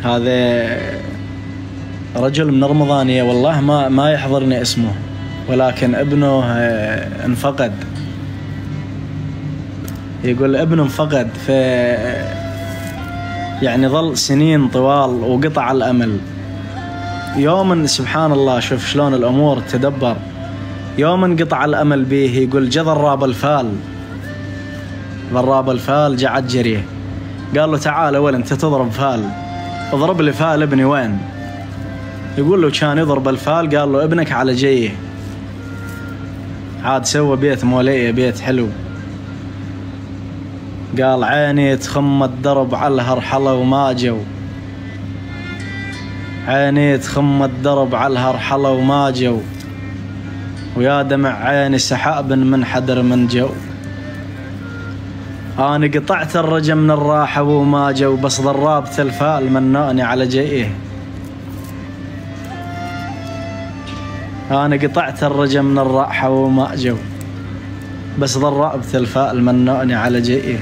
هذا رجل من رمضانية والله ما يحضرني اسمه، ولكن ابنه انفقد. يقول ابنه انفقد، يعني ظل سنين طوال وقطع الأمل. يوما سبحان الله، شوف شلون الأمور تدبر، يوما قطع الأمل به. يقول جا ضراب الفال، ضراب الفال جعد جريه، قال له تعال أول أنت تضرب فال، اضرب لي فال ابني وين؟ يقول له كان يضرب الفال، قال له ابنك على جيه. عاد سوى بيت مولية، بيت حلو. قال عيني تخم الدرب على الهرحلة وما جو، عيني تخم الدرب على الهرحلة وما جو، ويا دمع عيني سحاب من حدر من جو. أنا قطعت الرجا من الراحة وما جو، بس ضربت الفال مناني على جيه. أنا قطعت الرجا من الراحة وما جو، بس ضربت الفال مناني على جيه.